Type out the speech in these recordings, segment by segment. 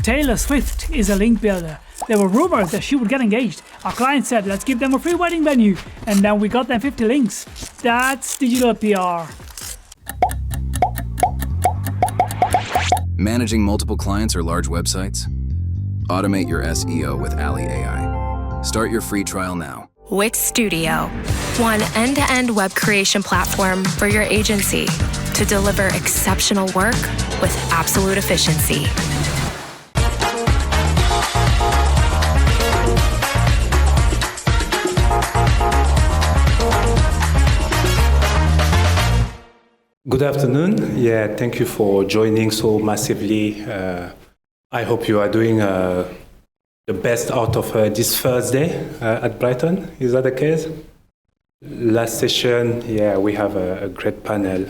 Taylor Swift is a link builder. There were rumors that she would get engaged. Our client said, let's give them a free wedding venue. And then we got them 50 links. That's digital PR. Managing multiple clients or large websites? Automate your SEO with Ali AI. Start your free trial now. Wix Studio, one end-to-end web creation platform for your agency to deliver exceptional work with absolute efficiency. Good afternoon. Yeah, thank you for joining so massively. I hope you are doing the best out of this Thursday at Brighton. Is that the case? Last session, yeah, we have a great panel.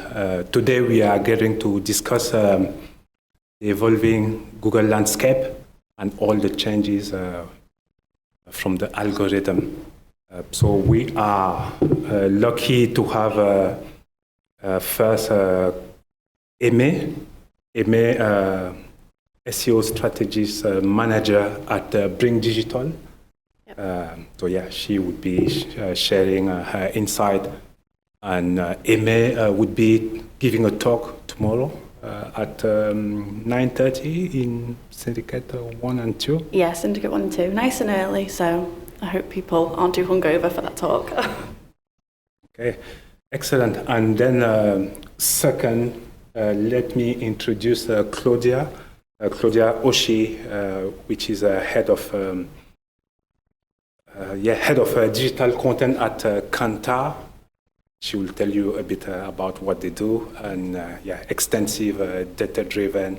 Today we are going to discuss the evolving Google landscape and all the changes from the algorithm. So we are lucky to have first Aimee, SEO strategist manager at Bring Digital. Yep. So yeah, she would be sharing her insight, and Aimee would be giving a talk tomorrow at 9:30 in Syndicate 1 and 2. Yeah, Syndicate 1 and 2, nice and early, so I hope people aren't too hungover for that talk. Okay, excellent. And then second, let me introduce Claudia Oshi, which is head of digital content at Kantar. She will tell you a bit about what they do, and extensive data-driven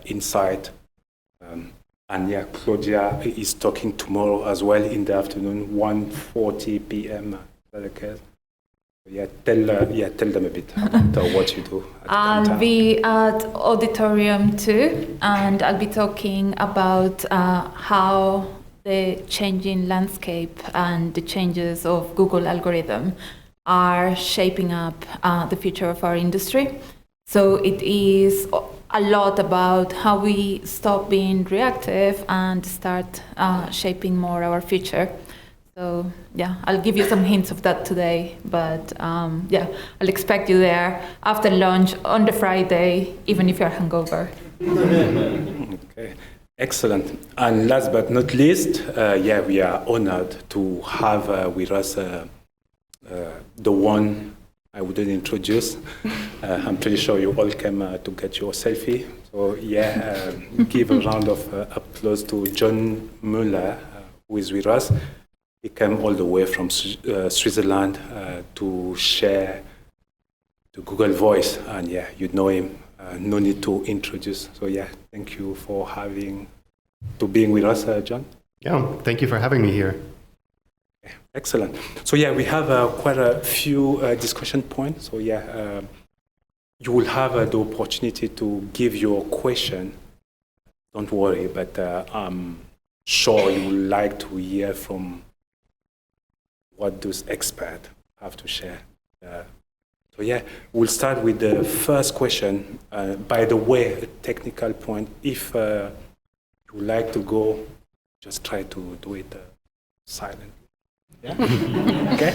insight. And yeah, Claudia is talking tomorrow as well in the afternoon, 1:40 p.m. Is that the case? Yeah, tell them a bit about what you do. I'll be at Auditorium 2, and I'll be talking about how the changing landscape and the changes of Google algorithm are shaping up the future of our industry. So it is a lot about how we stop being reactive and start shaping more our future. So yeah, I'll give you some hints of that today, but I'll expect you there after lunch on the Friday, even if you're hungover. Okay, excellent. And last but not least, we are honored to have with us the one I wouldn't introduce. I'm pretty sure you all came to get your selfie. So give a round of applause to John Muller, who is with us. He came all the way from Switzerland to share the Google Voice, and you know him. No need to introduce. So thank you for being with us, John. Yeah, thank you for having me here. Excellent. So we have quite a few discussion points. So you will have the opportunity to give your question. Don't worry, but I'm sure you would like to hear from what those experts have to share. We'll start with the first question. By the way, a technical point, if you would like to go, just try to do it silently. Yeah? Okay?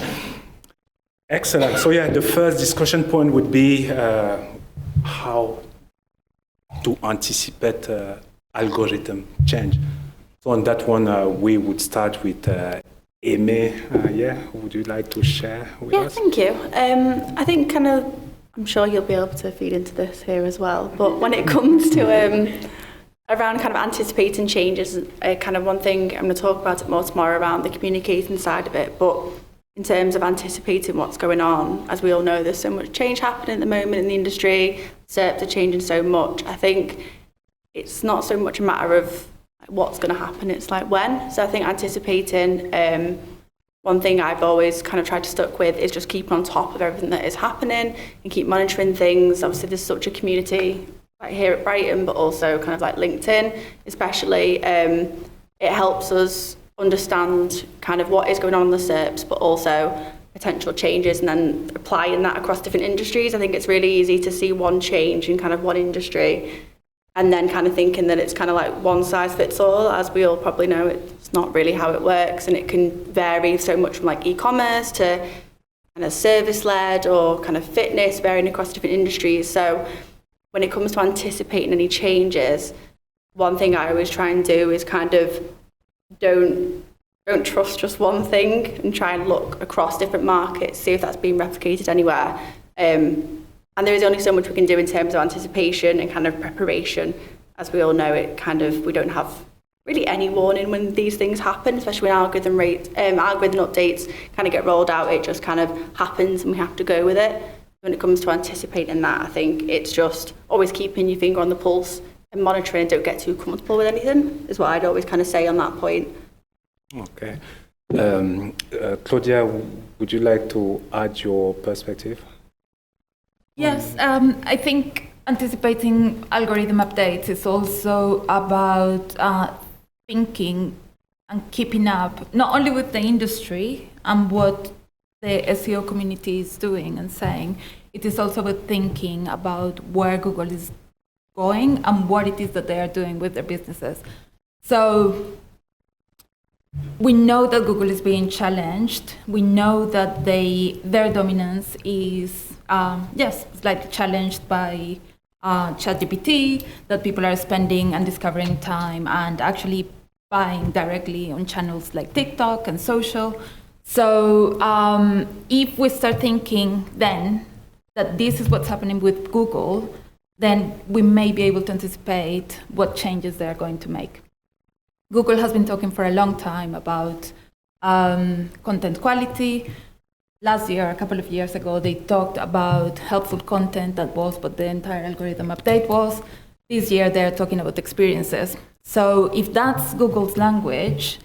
Excellent. So the first discussion point would be how to anticipate algorithm change. So on that one, we would start with Aimee, would you like to share with us? Yeah, thank you. I think I'm sure you'll be able to feed into this here as well, but when it comes to around anticipating changes, one thing I'm going to talk about it more tomorrow around the communication side of it, but in terms of anticipating what's going on, as we all know, there's so much change happening at the moment in the industry, SERPs are changing so much. I think it's not so much a matter of what's going to happen, it's like when. So I think anticipating, one thing I've always tried to stick with is just keep on top of everything that is happening and keep monitoring things. Obviously there's such a community right here at Brighton, but also like LinkedIn especially. It helps us understand what is going on in the SERPs, but also potential changes, and then applying that across different industries. I think it's really easy to see one change in one industry and then kind of thinking that it's kind of like one size fits all. As we all probably know, it's not really how it works, and it can vary so much from like e-commerce to kind of service-led or kind of fitness, varying across different industries. So when it comes to anticipating any changes, one thing I always try and do is kind of don't trust just one thing and try and look across different markets, see if that's being replicated anywhere. And there is only so much we can do in terms of anticipation and kind of preparation. As we all know, we don't have really any warning when these things happen, especially when algorithm updates kind of get rolled out. It just kind of happens and we have to go with it. When it comes to anticipating that, I think it's just always keeping your finger on the pulse and monitoring, and don't get too comfortable with anything, is what I'd always kind of say on that point. Okay. Claudia, would you like to add your perspective? Yes, I think anticipating algorithm updates is also about thinking and keeping up, not only with the industry and what the SEO community is doing and saying, it is also about thinking about where Google is going and what it is that they are doing with their businesses. So we know that Google is being challenged. We know that their dominance is, slightly challenged by ChatGPT, that people are spending and discovering time and actually buying directly on channels like TikTok and social. So if we start thinking then that this is what's happening with Google, then we may be able to anticipate what changes they're going to make. Google has been talking for a long time about content quality. Last year, a couple of years ago, they talked about helpful content. That was what the entire algorithm update was. This year, they're talking about experiences. So if that's Google's language,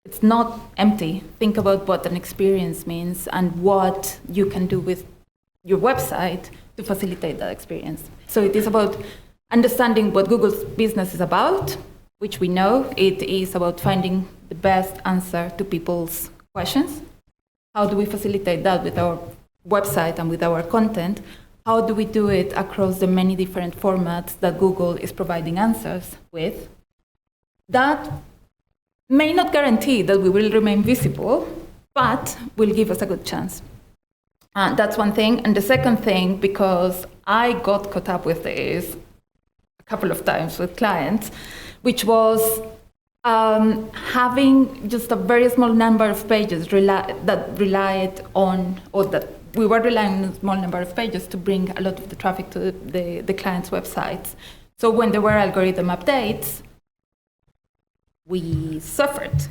it's not empty. Think about what an experience means and what you can do with your website to facilitate that experience. So it is about understanding what Google's business is about, which we know it is about finding the best answer to people's questions. How do we facilitate that with our website and with our content? How do we do it across the many different formats that Google is providing answers with? That may not guarantee that we will remain visible, but will give us a good chance. That's one thing. And the second thing, because I got caught up with this a couple of times with clients, which was having just a very small number of pages that relied on, or that we were relying on a small number of pages to bring a lot of the traffic to the client's websites. So when there were algorithm updates, we suffered.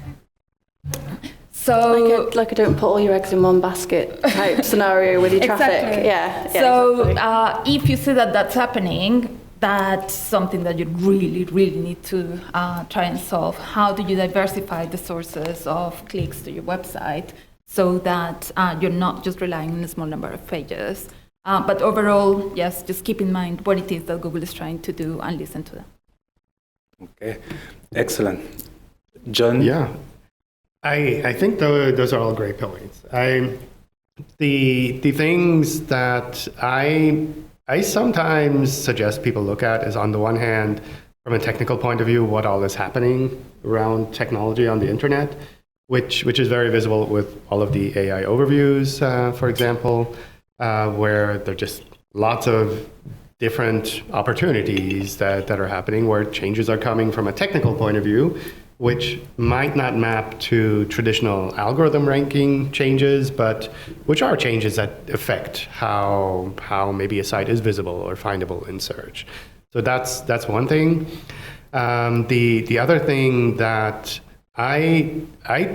So like a don't put all your eggs in one basket type scenario with your traffic. Exactly. Yeah. So Exactly. if you see that that's happening, that's something that you really, really need to try and solve. How do you diversify the sources of clicks to your website so that you're not just relying on a small number of pages? But overall, yes, just keep in mind what it is that Google is trying to do and listen to them. Okay, excellent. John? Yeah, I think those are all great points. The things that I sometimes suggest people look at is, on the one hand, from a technical point of view, what all is happening around technology on the internet, which is very visible with all of the AI overviews, for example, where there are just lots of different opportunities that are happening, where changes are coming from a technical point of view, which might not map to traditional algorithm ranking changes, but which are changes that affect how maybe a site is visible or findable in search. So that's one thing. The other thing that I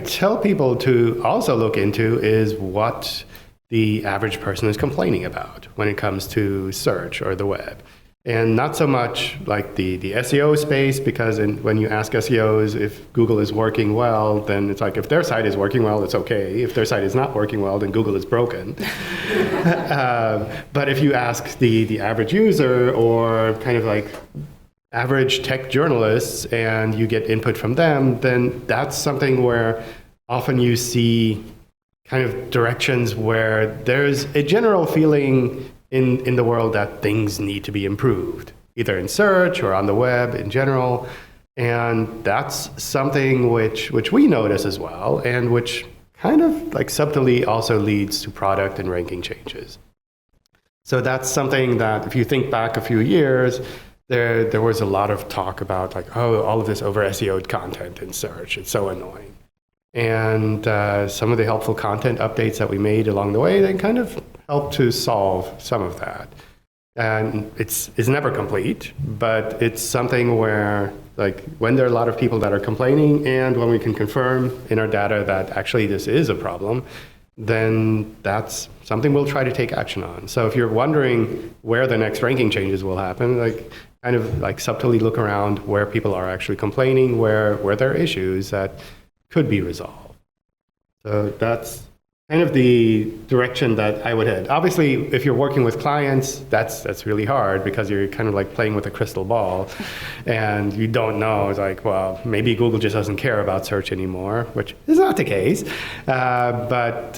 tell people to also look into is what the average person is complaining about when it comes to search or the web. And not so much like the SEO space, because when you ask SEOs if Google is working well, then it's like, if their site is working well, it's okay. If their site is not working well, then Google is broken. But if you ask the average user or kind of like average tech journalists and you get input from them, then that's something where often you see kind of directions where there's a general feeling in the world that things need to be improved, either in search or on the web in general. And that's something which we notice as well, and which kind of like subtly also leads to product and ranking changes. So that's something that if you think back a few years, there was a lot of talk about like, oh, all of this over SEO'd content in search, it's so annoying. And some of the helpful content updates that we made along the way, they kind of helped to solve some of that. And it's never complete, but it's something where, like, when there are a lot of people that are complaining and when we can confirm in our data that actually this is a problem, then that's something we'll try to take action on. So if you're wondering where the next ranking changes will happen, like, kind of like subtly look around where people are actually complaining, where there are issues that could be resolved. So that's kind of the direction that I would head. Obviously, if you're working with clients, that's really hard because you're kind of like playing with a crystal ball and you don't know. It's like, well, maybe Google just doesn't care about search anymore, which is not the case. But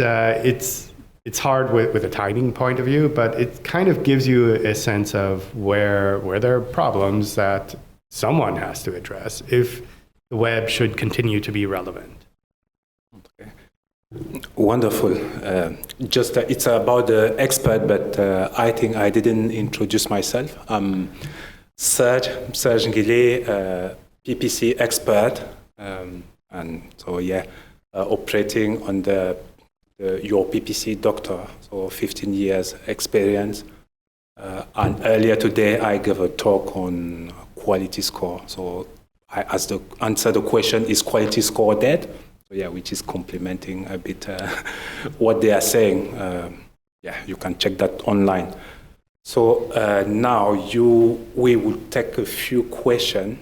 it's hard with a timing point of view, but it kind of gives you a sense of where there are problems that someone has to address if the web should continue to be relevant. Okay. Wonderful. It's about the expert, but I think I didn't introduce myself. I'm Serge Nguele, PPC expert, and so operating on your PPC doctor, so 15 years experience. And earlier today, I gave a talk on quality score. So I asked the answer the question: is quality score dead? Which is complementing a bit what they are saying. You can check that online. So now we will take a few questions.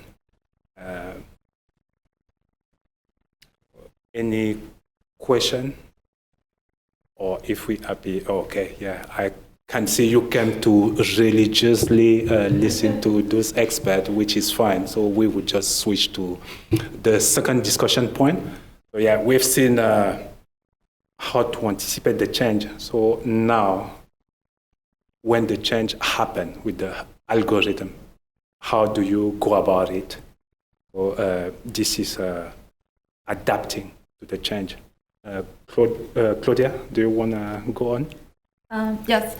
Any question? Or if we happy, okay, I can see you came to religiously listen to those experts, which is fine. So we will just switch to the second discussion point. So we've seen how to anticipate the change. So now, when the change happens with the algorithm, how do you go about it? So this is adapting to the change. Claudia, do you want to go on? Yes.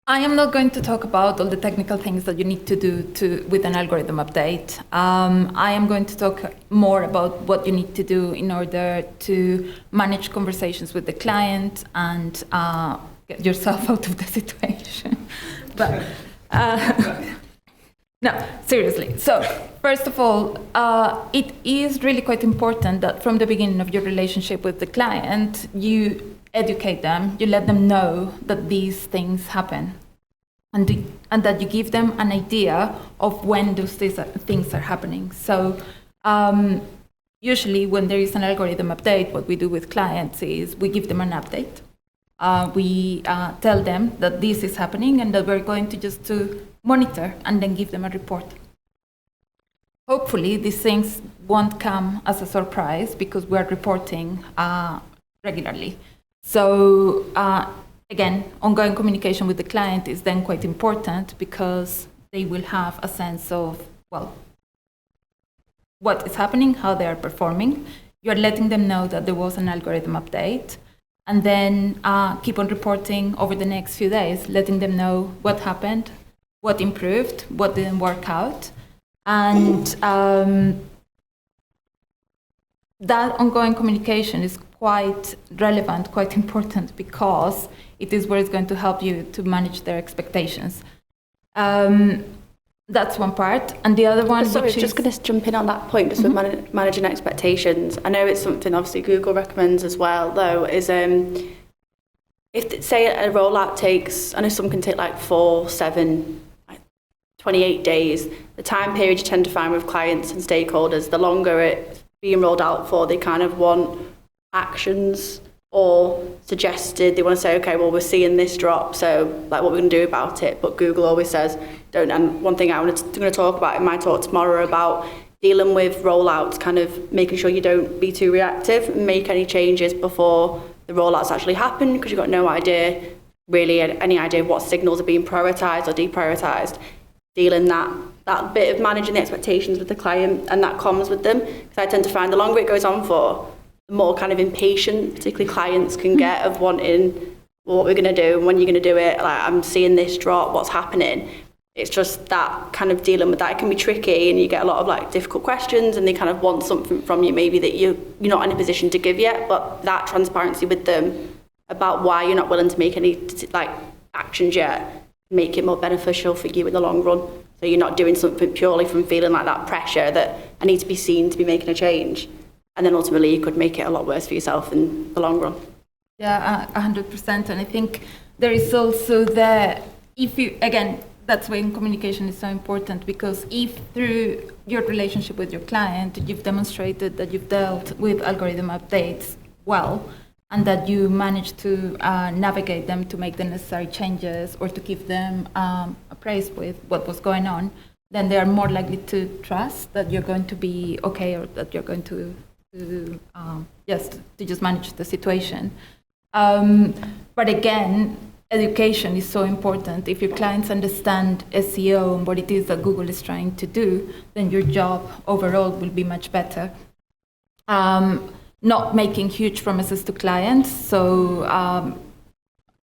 I am not going to talk about all the technical things that you need to do with an algorithm update. I am going to talk more about what you need to do in order to manage conversations with the client and get yourself out of the situation. But no, seriously. So first of all, it is really quite important that from the beginning of your relationship with the client, you educate them, you let them know that these things happen, and that you give them an idea of when those things are happening. So usually when there is an algorithm update, what we do with clients is we give them an update. We tell them that this is happening and that we're going to monitor and then give them a report. Hopefully these things won't come as a surprise because we're reporting regularly. So again, ongoing communication with the client is then quite important because they will have a sense of, well, what is happening, how they are performing. You're letting them know that there was an algorithm update, and then keep on reporting over the next few days, letting them know what happened, what improved, what didn't work out. And that ongoing communication is quite relevant, quite important, because it is where it's going to help you to manage their expectations. That's one part. And the other one, sorry, just going to jump in on that point, just with managing expectations. I know it's something obviously Google recommends as well, though, is if, say, a rollout takes, I know some can take like 4, 7, 28 days, the time period you tend to find with clients and stakeholders, the longer it's being rolled out for, they kind of want actions or suggested, they want to say, okay, well, we're seeing this drop, so like what we're going to do about it. But Google always says, don't. And one thing I'm going to talk about in my talk tomorrow about dealing with rollouts, kind of making sure you don't be too reactive and make any changes before the rollouts actually happen, because you've got no idea really any idea of what signals are being prioritized or deprioritized, dealing that bit of managing the expectations with the client and that comms with them. Because I tend to find the longer it goes on for, the more kind of impatient, particularly clients, can get of wanting, well, what we're going to do and when you're going to do it. Like, I'm seeing this drop, what's happening? It's just that kind of dealing with that. It can be tricky, and you get a lot of like difficult questions, and they kind of want something from you maybe that you're not in a position to give yet. But that transparency with them about why you're not willing to make any like actions yet, make it more beneficial for you in the long run. So you're not doing something purely from feeling like that pressure that I need to be seen to be making a change, and then ultimately you could make it a lot worse for yourself in the long run. Yeah, 100%. And I think there is also if you, again, that's when communication is so important, because if through your relationship with your client, you've demonstrated that you've dealt with algorithm updates well, and that you manage to navigate them to make the necessary changes or to keep them appraised with what was going on, then they are more likely to trust that you're going to be okay, or that you're going to just manage the situation. But again, education is so important. If your clients understand SEO and what it is that Google is trying to do, then your job overall will be much better. Not making huge promises to clients. So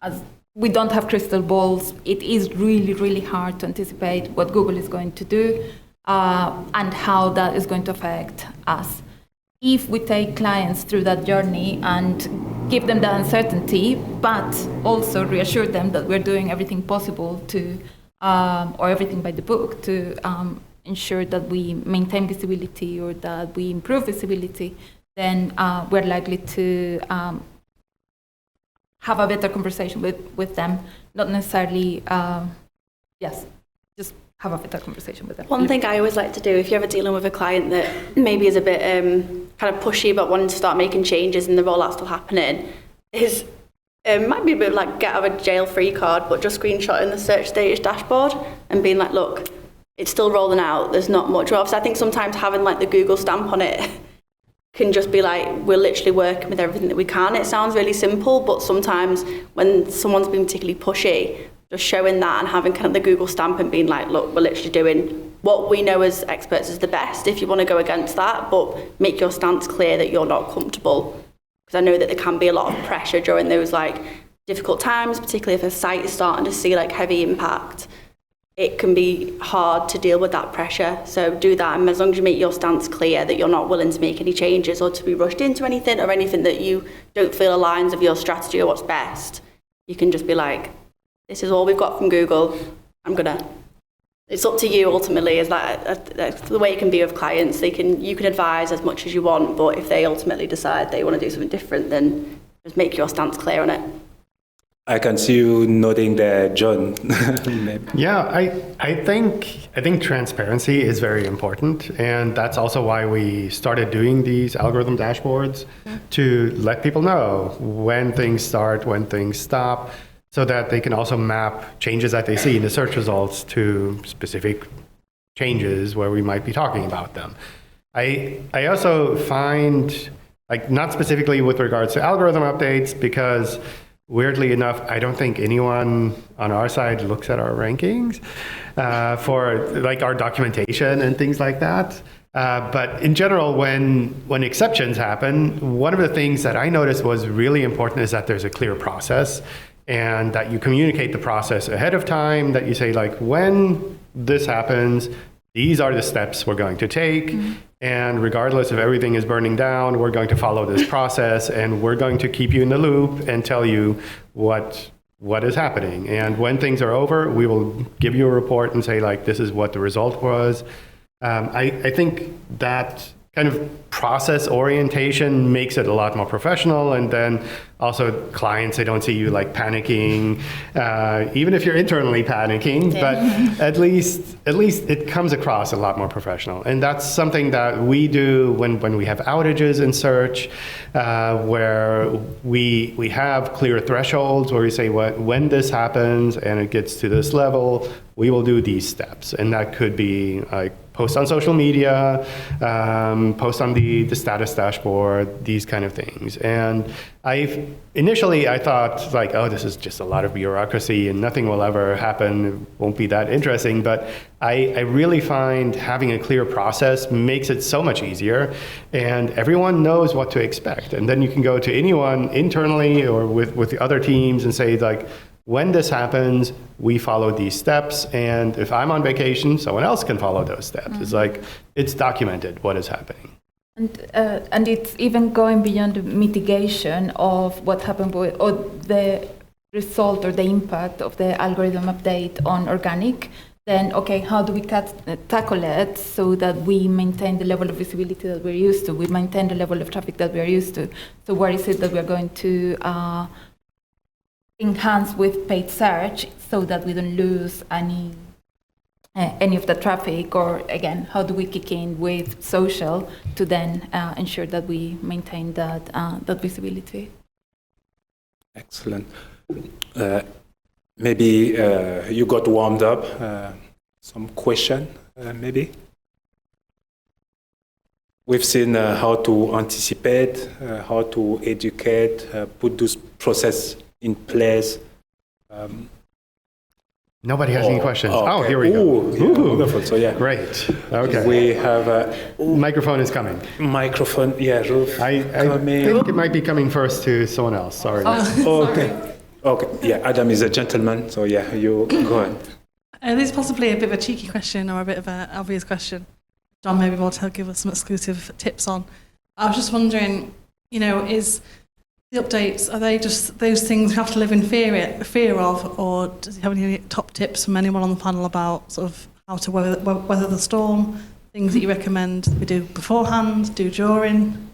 as we don't have crystal balls, it is really, really hard to anticipate what Google is going to do and how that is going to affect us. If we take clients through that journey and give them the uncertainty, but also reassure them that we're doing everything possible to, or everything by the book, to ensure that we maintain visibility or that we improve visibility, then we're likely to have a better conversation with them. Not necessarily, just have a better conversation with them. One thing I always like to do, if you're ever dealing with a client that maybe is a bit kind of pushy but wanting to start making changes and the rollout's still happening, is might be a bit like get out of jail free card, but just screenshotting the search status dashboard and being like, look, it's still rolling out, there's not much. Obviously, I think sometimes having like the Google stamp on it can just be like, we're literally working with everything that we can. It sounds really simple, but sometimes when someone's been particularly pushy, just showing that and having kind of the Google stamp and being like, look, we're literally doing what we know as experts is the best. If you want to go against that, but make your stance clear that you're not comfortable. Because I know that there can be a lot of pressure during those like difficult times, particularly if a site is starting to see like heavy impact. It can be hard to deal with that pressure. So do that, and as long as you make your stance clear that you're not willing to make any changes or to be rushed into anything or anything that you don't feel aligns with your strategy or what's best, you can just be like, this is all we've got from Google. It's up to you ultimately. Is that's the way it can be with clients. You can advise as much as you want, but if they ultimately decide they want to do something different, then just make your stance clear on it. I can see you nodding there, John. Yeah, I think transparency is very important, and that's also why we started doing these algorithm dashboards, to let people know when things start, when things stop, so that they can also map changes that they see in the search results to specific changes where we might be talking about them. I also find, like, not specifically with regards to algorithm updates, because weirdly enough, I don't think anyone on our side looks at our rankings for like our documentation and things like that. But in general, when exceptions happen, one of the things that I noticed was really important is that there's a clear process, and that you communicate the process ahead of time, that you say, like, when this happens, these are the steps we're going to take. And regardless if everything is burning down, we're going to follow this process, and we're going to keep you in the loop and tell you what is happening. And when things are over, we will give you a report and say, like, this is what the result was. I think that kind of process orientation makes it a lot more professional. And then also clients, they don't see you like panicking, even if you're internally panicking, but at least it comes across a lot more professional. And that's something that we do when we have outages in search, where we have clear thresholds where we say, when this happens and it gets to this level, we will do these steps. And that could be like post on social media, post on the status dashboard, these kind of things. And initially I thought like, oh, this is just a lot of bureaucracy and nothing will ever happen. It won't be that interesting. But I really find having a clear process makes it so much easier, and everyone knows what to expect. And then you can go to anyone internally or with the other teams and say like, when this happens, we follow these steps, and if I'm on vacation, someone else can follow those steps. It's like, it's documented what is happening. And it's even going beyond the mitigation of what happened with, or the result or the impact of the algorithm update on organic. Then, okay, how do we tackle it so that we maintain the level of visibility that we're used to, we maintain the level of traffic that we're used to? So where is it that we're going to enhance with paid search so that we don't lose any of the traffic? Or again, how do we kick in with social to then ensure that we maintain that visibility? Excellent. Maybe you got warmed up. Some question, maybe? We've seen how to anticipate, how to educate, put those process in place. Nobody has any questions. Okay. Oh, here we go. Yeah, wonderful. So yeah, great. Okay. We have a Microphone is coming. microphone. Yeah, Ruth. I think it might be coming first to someone else. Sorry. Okay. Okay. Yeah, Adam is a gentleman. So yeah, you go ahead. This is possibly a bit of a cheeky question or a bit of an obvious question. John maybe will give us some exclusive tips on. I was just wondering, is the updates, are they just those things you have to live in fear of, or does he have any top tips from anyone on the panel about sort of how to weather the storm, things that you recommend we do beforehand, do during?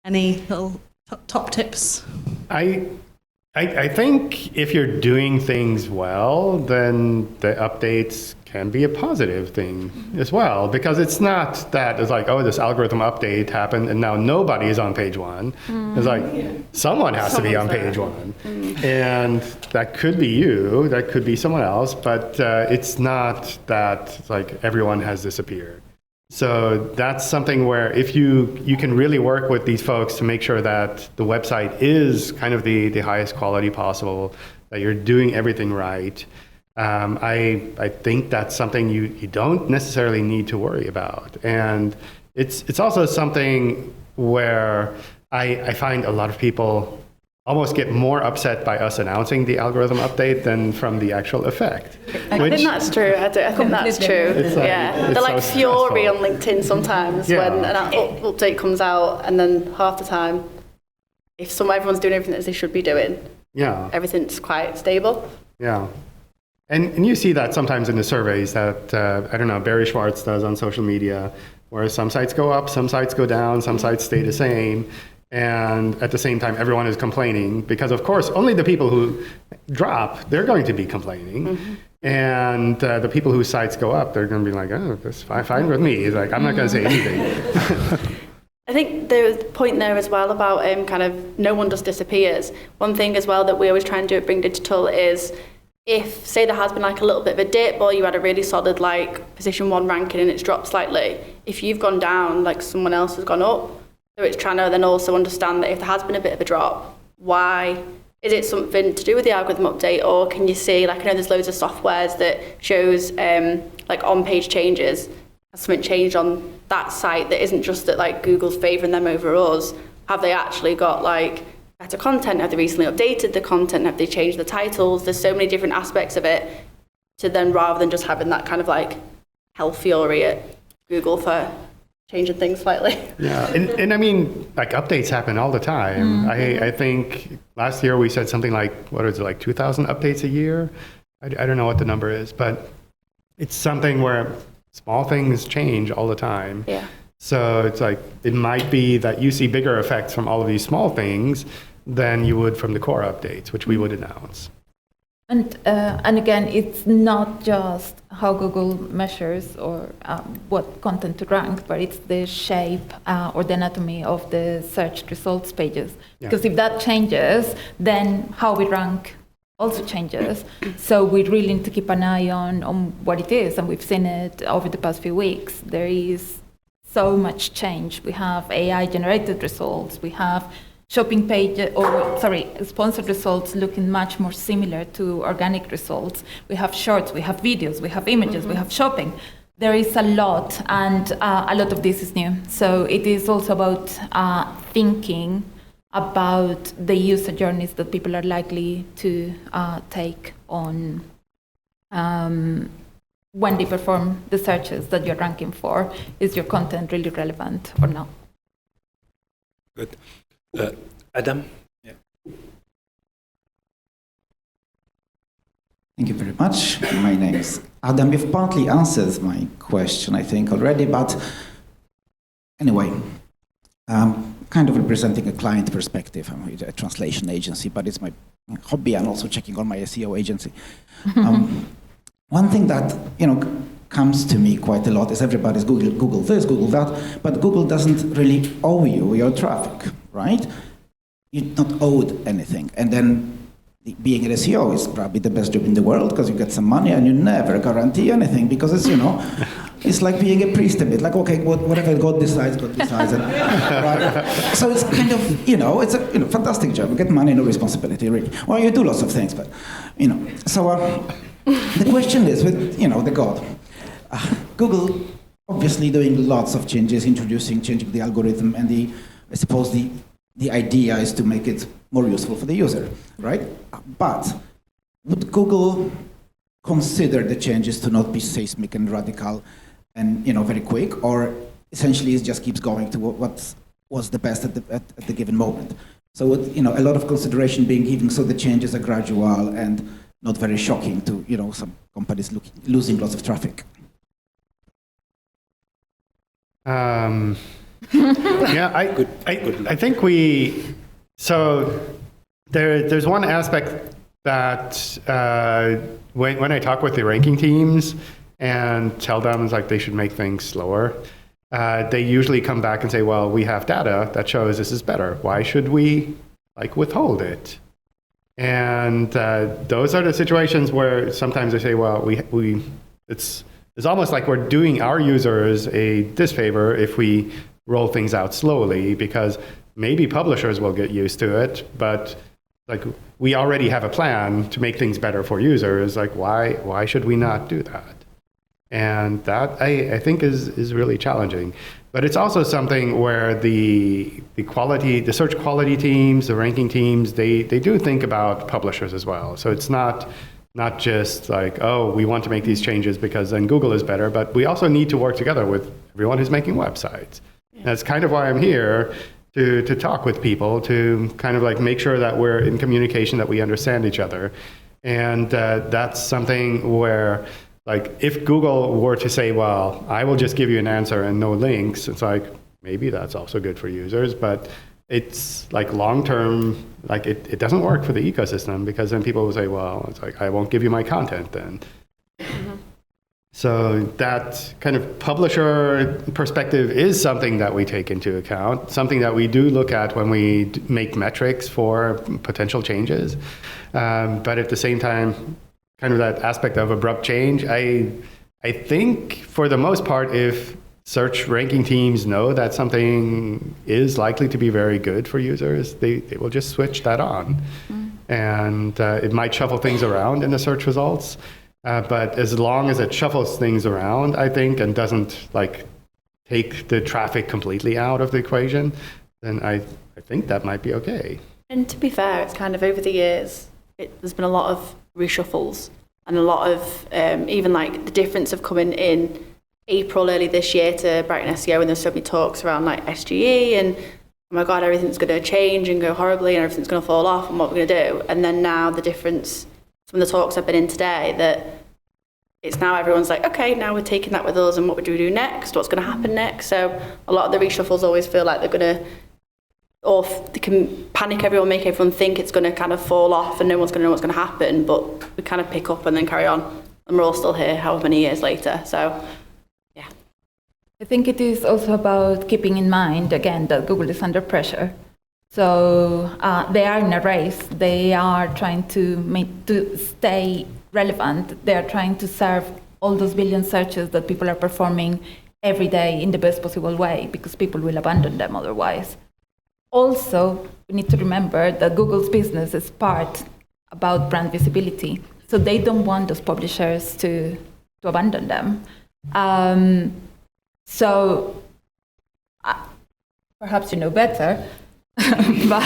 Any little top tips? I think if you're doing things well, then the updates can be a positive thing as well, because it's not that it's like, oh, this algorithm update happened and now nobody is on page one. It's like someone has to be on page one. And that could be you, that could be someone else, but it's not that like everyone has disappeared. So that's something where if you can really work with these folks to make sure that the website is kind of the highest quality possible, that you're doing everything right, I think that's something you don't necessarily need to worry about. And it's also something where I find a lot of people almost get more upset by us announcing the algorithm update than from the actual effect. I think that's true. I think that's true. They're like so fury on LinkedIn sometimes when an update comes out, and then half the time, if everyone's doing everything as they should be doing, everything's quite stable. Yeah. And you see that sometimes in the surveys that, I don't know, Barry Schwartz does on social media, where some sites go up, some sites go down, some sites stay the same. And at the same time, everyone is complaining because, of course, only the people who drop, they're going to be complaining. And the people whose sites go up, they're going to be like, oh, that's fine with me. It's like, I'm not going to say anything. I think there's a point there as well about kind of no one just disappears. One thing as well that we always try and do at Bring Digital is if, say, there has been like a little bit of a dip or you had a really solid like position 1 ranking and it's dropped slightly, if you've gone down, like someone else has gone up. So it's trying to then also understand that if there has been a bit of a drop, why? Is it something to do with the algorithm update, or can you see, like I know there's loads of softwares that shows like on-page changes. Has something changed on that site that isn't just that like Google's favouring them over us? Have they actually got like better content? Have they recently updated the content? Have they changed the titles? There's so many different aspects of it to then, rather than just having that kind of like hell fury at Google for changing things slightly. Yeah, and I mean, like updates happen all the time. I think last year we said something like, what is it, like 2,000 updates a year? I don't know what the number is, but it's something where small things change all the time. Yeah. So it's like, it might be that you see bigger effects from all of these small things than you would from the core updates, which we would announce. And again, it's not just how Google measures or what content to rank, but it's the shape or the anatomy of the search results pages. Yeah. Because if that changes, then how we rank also changes. So we really need to keep an eye on what it is, and we've seen it over the past few weeks. There is so much change. We have AI-generated results. We have shopping page, sponsored results looking much more similar to organic results. We have shorts, we have videos, we have images, we have shopping. There is a lot, and a lot of this is new. So it is also about thinking about the user journeys that people are likely to take on when they perform the searches that you're ranking for. Is your content really relevant or not? Good. Adam? Yeah. Thank you very much. My name is Adam. You've partly answered my question, I think, already, but anyway, kind of representing a client perspective. I'm a translation agency, but it's my hobby and also checking on my SEO agency. One thing that, comes to me quite a lot is everybody's Google this, Google that, but Google doesn't really owe you your traffic, right? You're not owed anything. And then being an SEO is probably the best job in the world because you get some money and you never guarantee anything because it's, it's like being a priest a bit. Like, okay, whatever God decides, God decides. And, right? So it's kind of, it's a fantastic job. You get money, no responsibility, really. Well, you do lots of things, but, So the question is with, the God. Google obviously doing lots of changes, changing the algorithm, and I suppose the idea is to make it more useful for the user, right? But would Google consider the changes to not be seismic and radical and very quick, or essentially it just keeps going to what was the best at the given moment? So with, a lot of consideration being given, so the changes are gradual and not very shocking to some companies losing lots of traffic. I think there's one aspect that when I talk with the ranking teams and tell them they should make things slower, they usually come back and say, well, we have data that shows this is better. Why should we withhold it? And those are the situations where sometimes they say, well, it's almost like we're doing our users a disfavor if we roll things out slowly, because maybe publishers will get used to it, but we already have a plan to make things better for users. Why should we not do that? And that I think is really challenging. But it's also something where the search quality teams, the ranking teams, they do think about publishers as well. So it's not just we want to make these changes because then Google is better, but we also need to work together with everyone who's making websites. Yeah. That's kind of why I'm here, to talk with people, to kind of make sure that we're in communication, that we understand each other. And that's something where, if Google were to say, well, I will just give you an answer and no links, it's maybe that's also good for users, but it's long-term, it doesn't work for the ecosystem, because then people will say, well, it's I won't give you my content then. Mm-hmm. So that kind of publisher perspective is something that we take into account, something that we do look at when we make metrics for potential changes. But at the same time, kind of that aspect of abrupt change, I think for the most part, if search ranking teams know that something is likely to be very good for users, they will just switch that on. Mm. And it might shuffle things around in the search results, but as long as it shuffles things around, I think, and doesn't take the traffic completely out of the equation, then I think that might be okay. And to be fair, it's kind of over the years, there's been a lot of reshuffles and a lot of even the difference of coming in April early this year to Brighton SEO, and there's so many talks around SGE and oh my god, everything's going to change and go horribly and everything's going to fall off and what we're going to do. And then now the difference from the talks I've been in today, that it's now everyone's okay, now we're taking that with us, and what do we do next? What's going to happen next? So a lot of the reshuffles always feel like they're going to, or they can panic everyone, make everyone think it's going to kind of fall off and no one's going to know what's going to happen, but we kind of pick up and then carry on, and we're all still here however many years later. So yeah. I think it is also about keeping in mind, again, that Google is under pressure. So they are in a race. They are trying to stay relevant. They are trying to serve all those billion searches that people are performing every day in the best possible way, because people will abandon them otherwise. Also, we need to remember that Google's business is part about brand visibility. So they don't want those publishers to abandon them. So perhaps you know better, but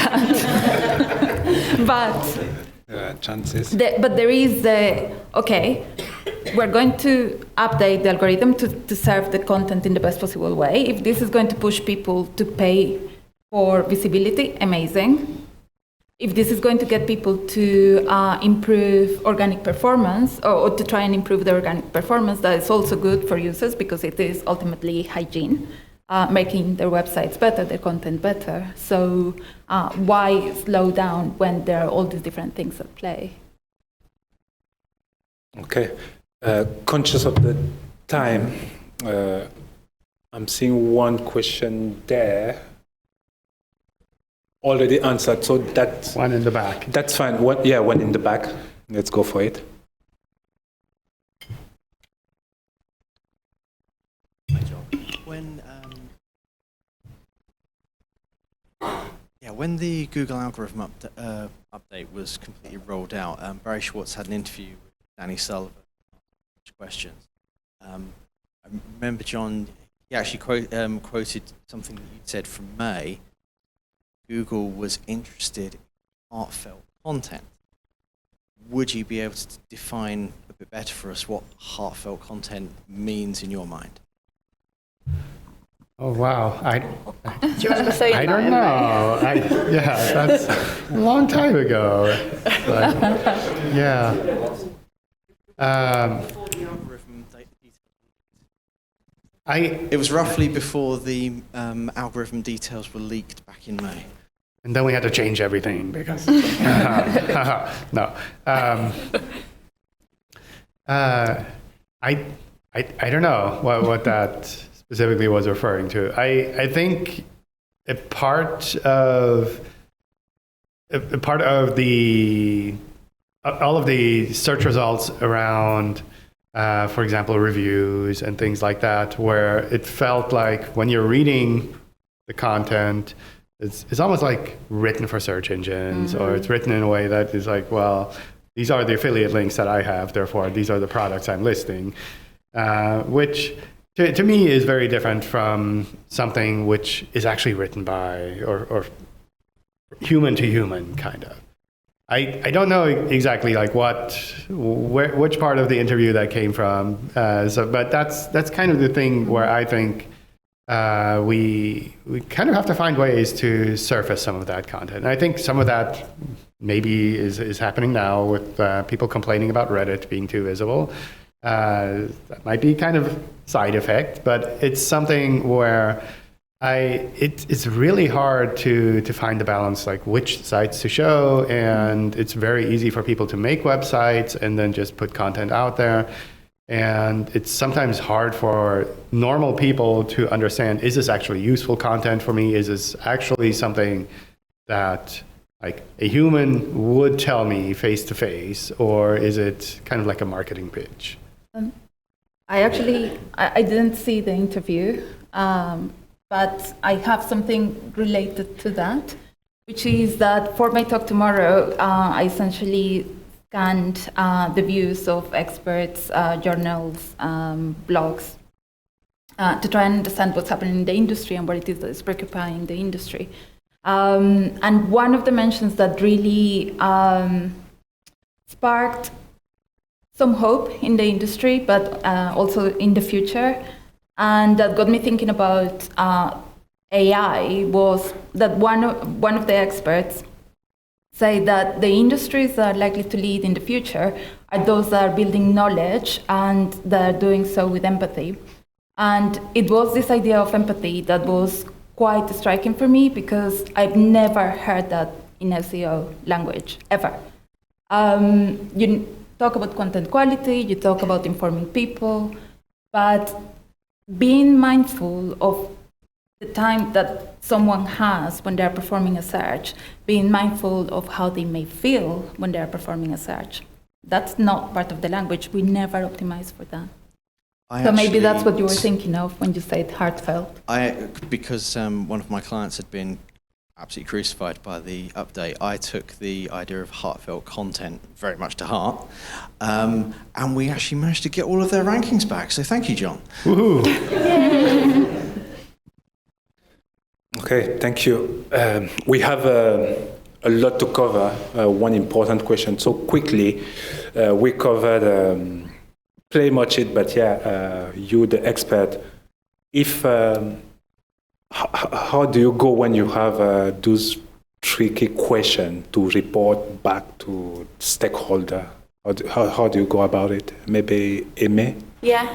chances. But there is okay, we're going to update the algorithm to serve the content in the best possible way. If this is going to push people to pay for visibility, amazing. If this is going to get people to improve organic performance, or to try and improve their organic performance, that is also good for users, because it is ultimately hygiene, making their websites better, their content better. So why slow down when there are all these different things at play? Okay. Conscious of the time, I'm seeing one question there. Already answered, so that's One in the back. That's fine. One in the back. Let's go for it. When the Google algorithm update was completely rolled out, Barry Schwartz had an interview with Danny Sullivan. Questions. I remember, John, he actually quoted something that you said from May. Google was interested in heartfelt content. Would you be able to define a bit better for us what heartfelt content means in your mind? Oh, wow. Do you remember saying I don't know. That's a long time ago. But, yeah. It was roughly before the algorithm details were leaked back in May. And then we had to change everything because no. I don't know what that specifically was referring to. I think a part of the all of the search results around, for example, reviews and things like that, where it felt like when you're reading the content, it's almost like written for search engines, or it's written in a way that is like, well, these are the affiliate links that I have, therefore these are the products I'm listing, which to me is very different from something which is actually written by or human to human kind of. I don't know exactly like which part of the interview that came from, but that's kind of the thing where I think we kind of have to find ways to surface some of that content. And I think some of that maybe is happening now with people complaining about Reddit being too visible. That might be kind of side effect, but it's something where it's really hard to find the balance, like which sites to show, and it's very easy for people to make websites and then just put content out there. And it's sometimes hard for normal people to understand, is this actually useful content for me? Is this actually something that like a human would tell me face to face, or is it kind of like a marketing pitch? I didn't see the interview, but I have something related to that, which is that for my talk tomorrow, I essentially scanned the views of experts, journals, blogs, to try and understand what's happening in the industry and what it is that is preoccupying the industry. And one of the mentions that really sparked some hope in the industry, but also in the future, and that got me thinking about AI, was that one of the experts say that the industries that are likely to lead in the future are those that are building knowledge and that are doing so with empathy. And it was this idea of empathy that was quite striking for me, because I've never heard that in SEO language, ever. You talk about content quality, you talk about informing people, but being mindful of the time that someone has when they're performing a search, being mindful of how they may feel when they're performing a search. That's not part of the language. We never optimize for that. So maybe that's what you were thinking of when you said heartfelt. Because one of my clients had been absolutely crucified by the update, I took the idea of heartfelt content very much to heart, and we actually managed to get all of their rankings back. So thank you, John. Woohoo! Okay, thank you. We have a lot to cover. One important question. So quickly, we covered pretty much it, but yeah, you, the expert, if how do you go when you have those tricky questions to report back to stakeholder? How do you go about it? Maybe Aimee? Yeah,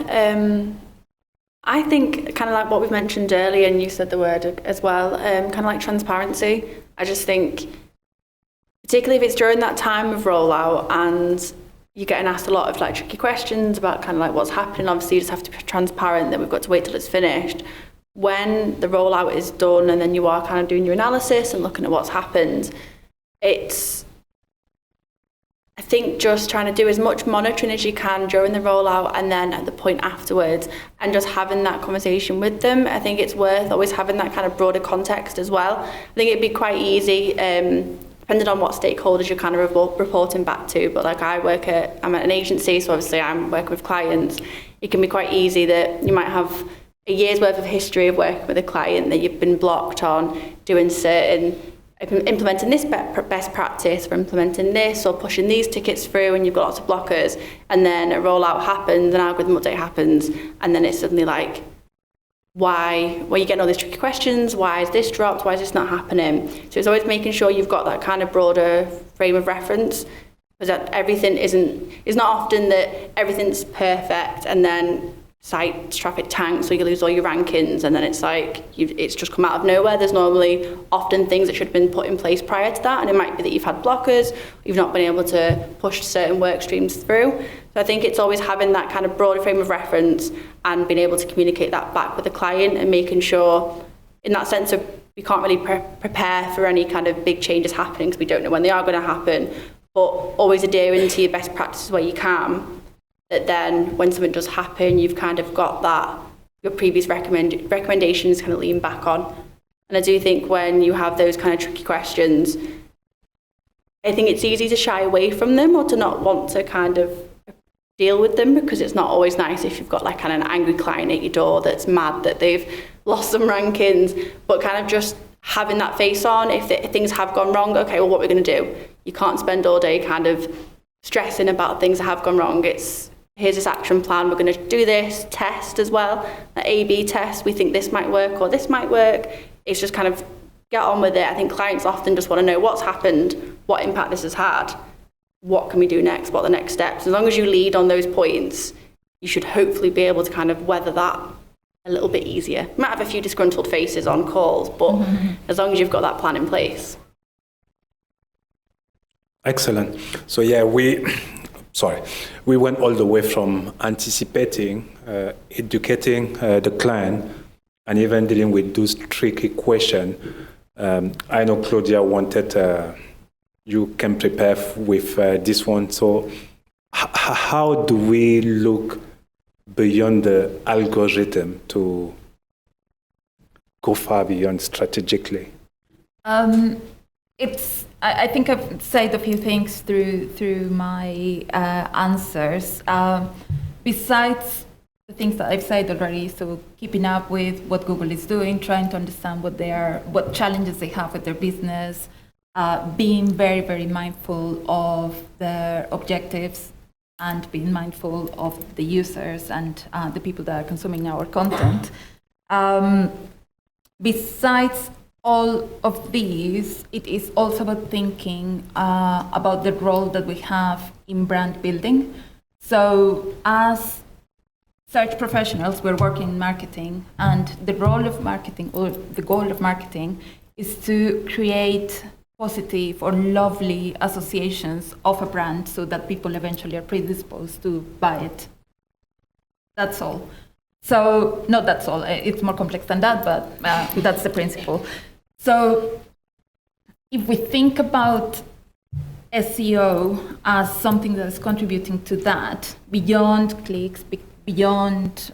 I think kind of like what we've mentioned earlier, and you said the word as well, kind of like transparency. I just think, particularly if it's during that time of rollout and you're getting asked a lot of like tricky questions about kind of like what's happening, obviously you just have to be transparent that we've got to wait till it's finished. When the rollout is done and then you are kind of doing your analysis and looking at what's happened, it's, I think, just trying to do as much monitoring as you can during the rollout and then at the point afterwards, and just having that conversation with them. I think it's worth always having that kind of broader context as well. I think it'd be quite easy, depending on what stakeholders you're kind of reporting back to, but like I'm at an agency, so obviously I'm working with clients. It can be quite easy that you might have a year's worth of history of working with a client that you've been blocked on doing certain, implementing this best practice, for implementing this or pushing these tickets through, and you've got lots of blockers, and then a rollout happens, an algorithm update happens, and then it's suddenly like, why are you getting all these tricky questions? Why is this dropped? Why is this not happening? So it's always making sure you've got that kind of broader frame of reference, because everything it's not often that everything's perfect and then site traffic tanks, so you lose all your rankings, and then it's like it's just come out of nowhere. There's normally often things that should have been put in place prior to that, and it might be that you've had blockers, you've not been able to push certain work streams through. So I think it's always having that kind of broader frame of reference and being able to communicate that back with the client, and making sure, in that sense of, we can't really prepare for any kind of big changes happening because we don't know when they are going to happen, but always adhering to your best practices where you can, that then when something does happen, you've kind of got that, your previous recommendations kind of lean back on. And I do think when you have those kind of tricky questions, I think it's easy to shy away from them or to not want to kind of deal with them, because it's not always nice if you've got like kind of an angry client at your door that's mad that they've lost some rankings, but kind of just having that face on, if things have gone wrong, okay, well, what we're going to do? You can't spend all day kind of stressing about things that have gone wrong. Here's this action plan, we're going to do this, test as well, an A/B test, we think this might work or this might work. It's just kind of get on with it. I think clients often just want to know what's happened, what impact this has had, what can we do next, what are the next steps. As long as you lead on those points, you should hopefully be able to kind of weather that a little bit easier. You might have a few disgruntled faces on calls, but as long as you've got that plan in place. Excellent. So yeah, we went all the way from anticipating, educating the client, and even dealing with those tricky questions. I know Claudia wanted, you can prepare with this one. So how do we look beyond the algorithm to go far beyond strategically? I think I've said a few things through my answers. Besides the things that I've said already, so keeping up with what Google is doing, trying to understand what challenges they have with their business, being very, very mindful of their objectives, and being mindful of the users and the people that are consuming our content. Besides all of these, it is also about thinking about the role that we have in brand building. So as search professionals, we're working in marketing, and the role of marketing, or the goal of marketing, is to create positive or lovely associations of a brand so that people eventually are predisposed to buy it. That's all. So, no, that's all. It's more complex than that, but that's the principle. So, if we think about SEO as something that is contributing to that, beyond clicks, beyond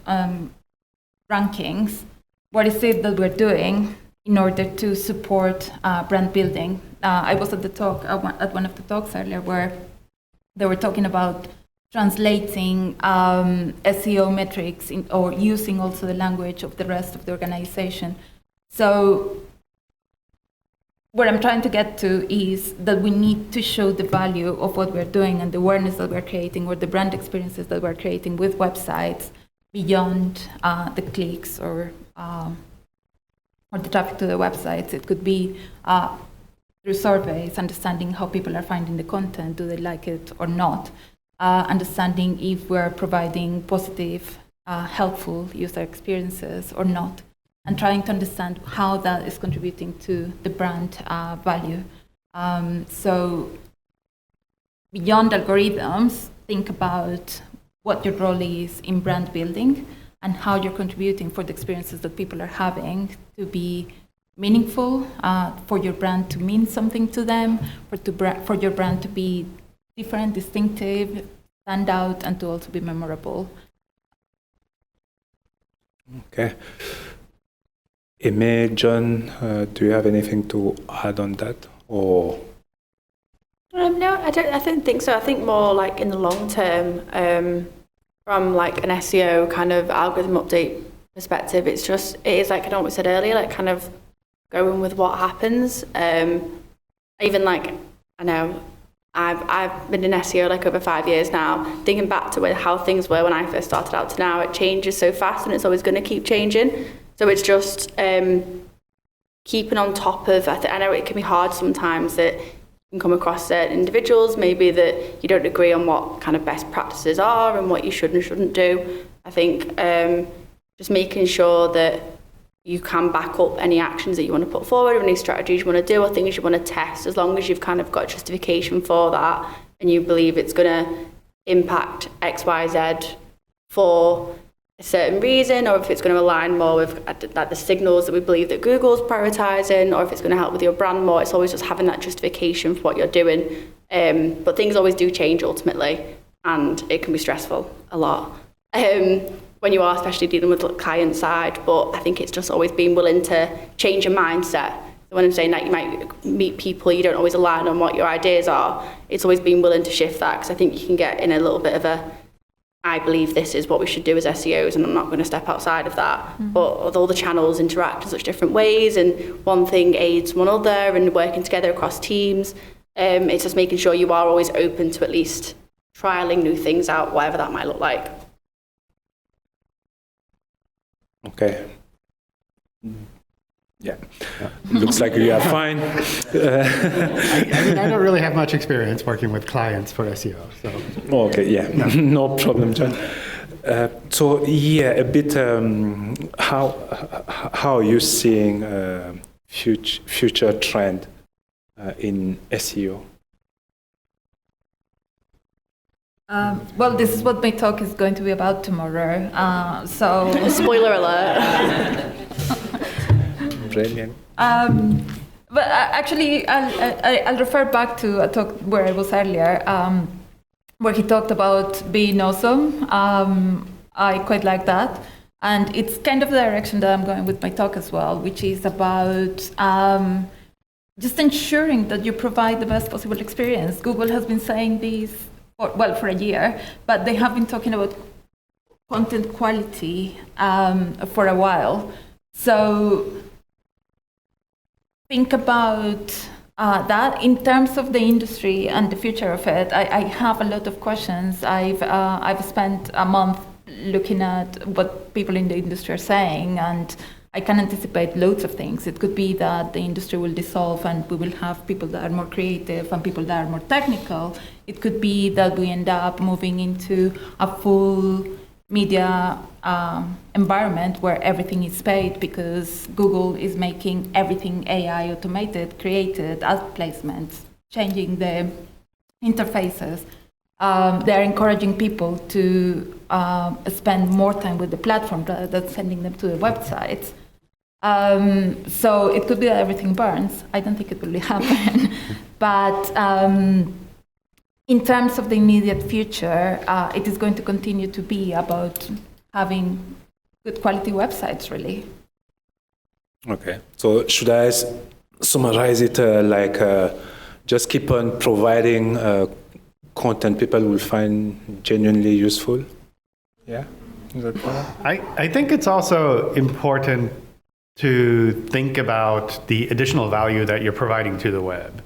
rankings, what is it that we're doing in order to support brand building? I was at the talk, at one of the talks earlier, where they were talking about translating SEO metrics or using also the language of the rest of the organization. So what I'm trying to get to is that we need to show the value of what we're doing and the awareness that we're creating or the brand experiences that we're creating with websites beyond the clicks or the traffic to the websites. It could be through surveys, understanding how people are finding the content, do they like it or not, understanding if we're providing positive, helpful user experiences or not, and trying to understand how that is contributing to the brand value. So beyond algorithms, think about what your role is in brand building and how you're contributing for the experiences that people are having to be meaningful, for your brand to mean something to them, for your brand to be different, distinctive, stand out, and to also be memorable. Okay. Aimee, John, do you have anything to add on that, or? No, I don't think so. I think more like in the long term, from like an SEO kind of algorithm update perspective, it is like I know what we said earlier, like kind of going with what happens. Even like I know I've been in SEO like over 5 years now. Thinking back to how things were when I first started out to now, it changes so fast and it's always going to keep changing. So it's just keeping on top of. I know it can be hard sometimes that you can come across certain individuals, maybe that you don't agree on what kind of best practices are and what you should and shouldn't do. I think just making sure that you can back up any actions that you want to put forward, or any strategies you want to do, or things you want to test, as long as you've kind of got justification for that and you believe it's going to impact X, Y, Z for a certain reason, or if it's going to align more with like the signals that we believe that Google's prioritising, or if it's going to help with your brand more. It's always just having that justification for what you're doing. But things always do change ultimately, and it can be stressful a lot. When you are especially dealing with the client side, but I think it's just always being willing to change your mindset. So when I'm saying that you might meet people, you don't always align on what your ideas are, it's always being willing to shift that, because I think you can get in a little bit of a, I believe this is what we should do as SEOs and I'm not going to step outside of that. Mm-hmm. But all the channels interact in such different ways and one thing aids one other and working together across teams, it's just making sure you are always open to at least trialing new things out, whatever that might look like. Okay. Yeah. Looks like you are fine. I don't really have much experience working with clients for SEO. So. Okay, yeah, no problem, John. So yeah, a bit. How are you seeing future trend in SEO? Well, this is what my talk is going to be about tomorrow. So spoiler alert. Brilliant. But actually, I'll refer back to a talk where I was earlier, where he talked about being awesome. I quite like that. And it's kind of the direction that I'm going with my talk as well, which is about just ensuring that you provide the best possible experience. Google has been saying this for a year, but they have been talking about content quality for a while. So think about that in terms of the industry and the future of it. I have a lot of questions. I've spent a month looking at what people in the industry are saying, and I can anticipate loads of things. It could be that the industry will dissolve and we will have people that are more creative and people that are more technical. It could be that we end up moving into a full media environment where everything is paid because Google is making everything AI automated, created, ad placements, changing the interfaces. they're encouraging people to spend more time with the platform rather than sending them to the websites. So it could be that everything burns. I don't think it will happen. But in terms of the immediate future, it is going to continue to be about having good quality websites, really. Okay. So should I summarize it just keep on providing content people will find genuinely useful? Yeah? Is that fair? I think it's also important to think about the additional value that you're providing to the web.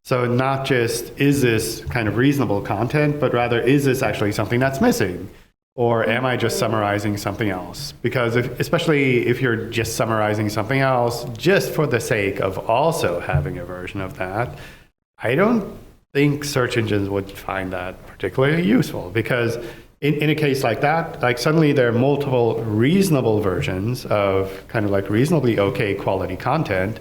So not just, is this kind of reasonable content, but rather, is this actually something that's missing? Or am I just summarizing something else? Because especially if you're just summarizing something else, just for the sake of also having a version of that, I don't think search engines would find that particularly useful. Because in a case like that, like suddenly there are multiple reasonable versions of kind of like reasonably okay quality content.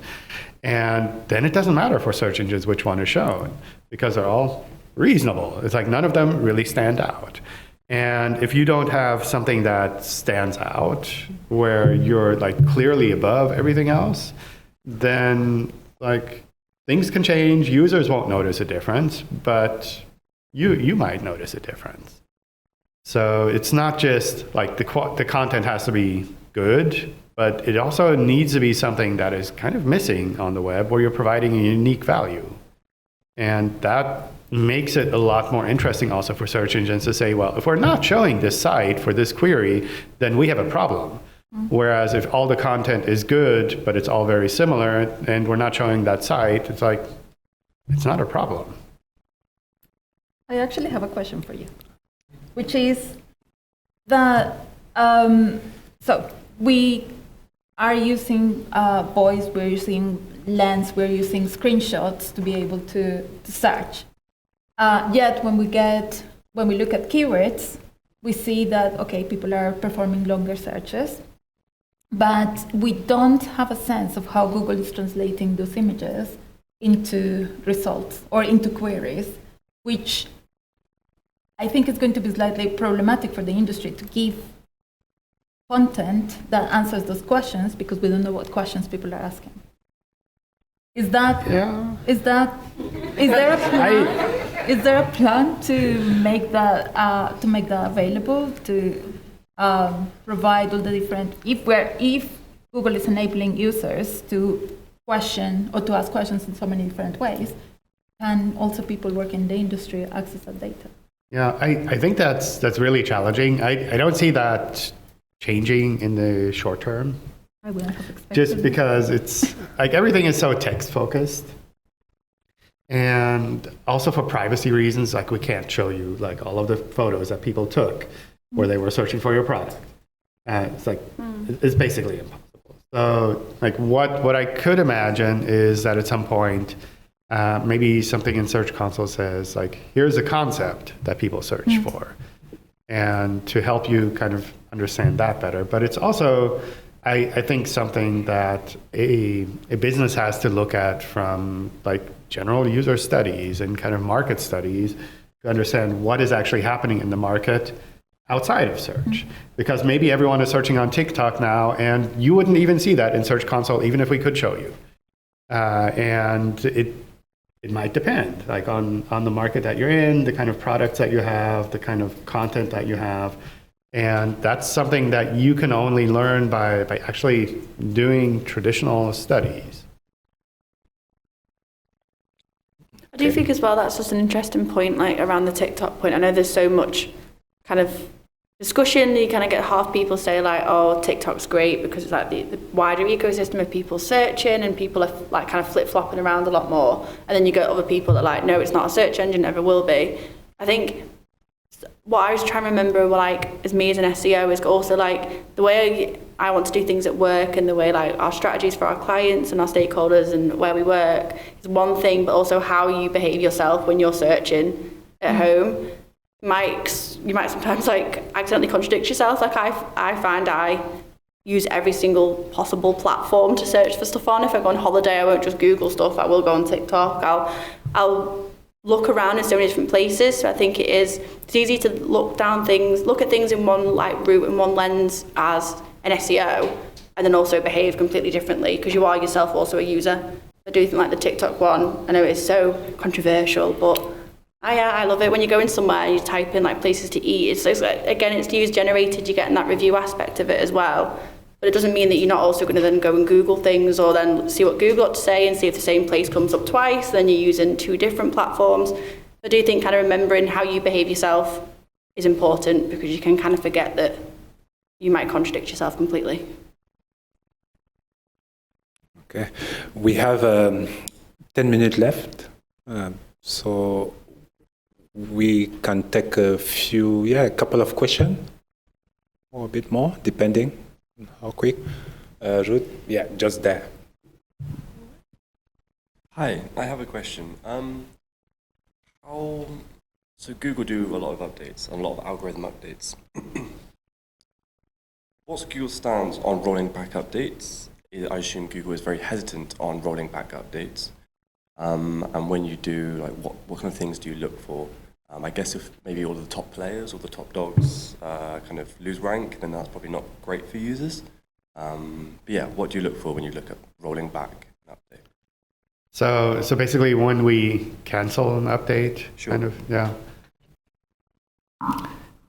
And then it doesn't matter for search engines which one is shown, because they're all reasonable. It's like none of them really stand out. And if you don't have something that stands out, where you're like clearly above everything else, then like things can change. Users won't notice a difference, but you might notice a difference. So it's not just like the content has to be good, but it also needs to be something that is kind of missing on the web, where you're providing a unique value. And that makes it a lot more interesting also for search engines to say, well, if we're not showing this site for this query, then we have a problem. Whereas if all the content is good, but it's all very similar, and we're not showing that site, it's like, it's not a problem. I actually have a question for you, which is that, so we are using voice, we're using lens, we're using screenshots to be able to search. Yet when we look at keywords, we see that, okay, people are performing longer searches, but we don't have a sense of how Google is translating those images into results or into queries, which I think is going to be slightly problematic for the industry to give content that answers those questions, because we don't know what questions people are asking. Is there a plan to make that available, to provide all the different, if Google is enabling users to question or to ask questions in so many different ways, can also people working in the industry access that data? Yeah, I think that's really challenging. I don't see that changing in the short term. I wouldn't have expected just because it's like everything is so text focused. And also for privacy reasons, like we can't show you like all of the photos that people took where they were searching for your product. It's like, it's basically impossible. So like what I could imagine is that at some point, maybe something in Search Console says like, here's a concept that people search for, and to help you kind of understand that better. But it's also, I think, something that a business has to look at from like general user studies and kind of market studies to understand what is actually happening in the market outside of search. Because maybe everyone is searching on TikTok now, and you wouldn't even see that in Search Console, even if we could show you. And it might depend, like on the market that you're in, the kind of products that you have, the kind of content that you have. And that's something that you can only learn by actually doing traditional studies. I do think as well that's just an interesting point, like around the TikTok point. I know there's so much kind of discussion. You kind of get half people say like, oh, TikTok's great because it's like the wider ecosystem of people searching, and people are like kind of flip-flopping around a lot more. And then you get other people that are like, no, it's not a search engine, never will be. I think what I was trying to remember, like, as me as an SEO, is also like the way I want to do things at work, and the way like our strategies for our clients and our stakeholders and where we work is one thing, but also how you behave yourself when you're searching at home. You might sometimes like accidentally contradict yourself. Like I find I use every single possible platform to search for stuff on. If I go on holiday, I won't just Google stuff. I will go on TikTok. I'll look around in so many different places. So I think it's easy to look at things in one like route and one lens as an SEO, and then also behave completely differently because you are yourself also a user. I do think like the TikTok one, I know it's so controversial, but I love it when you go in somewhere and you type in like places to eat. It's like, again, it's user generated, you're getting that review aspect of it as well. But it doesn't mean that you're not also going to then go and Google things or then see what Google got to say and see if the same place comes up twice, then you're using 2 different platforms. I do think kind of remembering how you behave yourself is important because you can kind of forget that you might contradict yourself completely. Okay, we have 10 minutes left, so we can take a couple of questions or a bit more, depending on how quick. Ruth, just there. Hi, I have a question. So Google do a lot of updates, a lot of algorithm updates. What's Google's stance on rolling back updates? I assume Google is very hesitant on rolling back updates. And when you do, like, what kind of things do you look for? I guess if maybe all of the top players or the top dogs kind of lose rank, then that's probably not great for users. But what do you look for when you look at rolling back an update? So basically, when we cancel an update, Sure. kind of, yeah.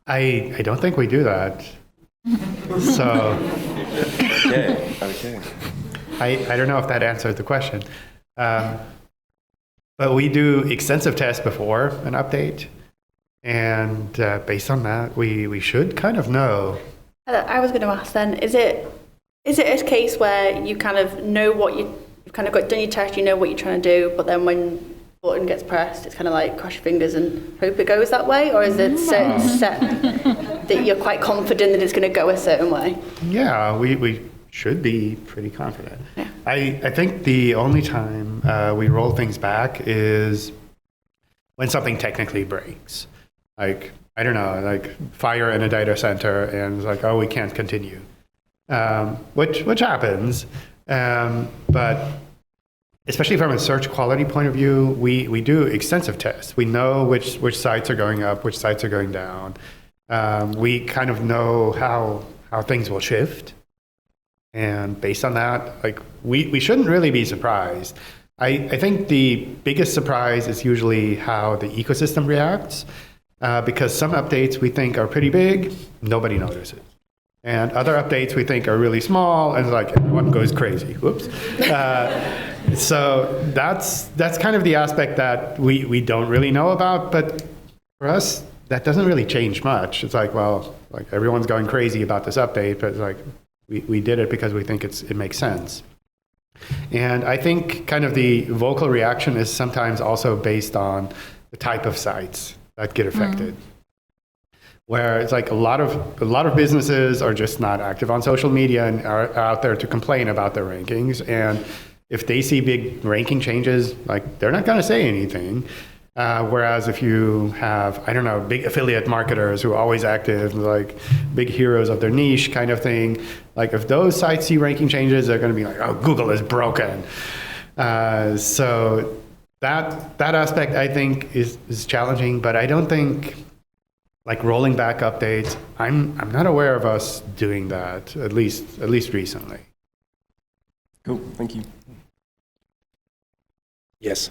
I don't think we do that. So. Okay. I don't know if that answered the question. But we do extensive tests before an update. And based on that, we should kind of know. I was going to ask then, is it a case where you kind of know what you've kind of got done your test, you know what you're trying to do, but then when the button gets pressed, it's kind of like cross your fingers and hope it goes that way? Or is it set that you're quite confident that it's going to go a certain way? Yeah, we should be pretty confident. Yeah. I think the only time we roll things back is when something technically breaks. Like, I don't know, like fire in a data center and it's like, oh, we can't continue. Which happens. But especially from a search quality point of view, we do extensive tests. We know which sites are going up, which sites are going down. We kind of know how things will shift. And based on that, like we shouldn't really be surprised. I think the biggest surprise is usually how the ecosystem reacts, because some updates we think are pretty big, nobody notices. And other updates we think are really small, and like everyone goes crazy. Whoops. So that's kind of the aspect that we don't really know about. But for us, that doesn't really change much. It's like, well, like everyone's going crazy about this update, but it's like we did it because we think it makes sense. And I think kind of the vocal reaction is sometimes also based on the type of sites that get affected. Where it's like a lot of businesses are just not active on social media and are out there to complain about their rankings. And if they see big ranking changes, like they're not going to say anything. Whereas if you have, I don't know, big affiliate marketers who are always active, like big heroes of their niche kind of thing, like if those sites see ranking changes, they're going to be like, oh, Google is broken. So that aspect I think is challenging, but I don't think like rolling back updates, I'm not aware of us doing that, at least recently. Cool, thank you. Yes.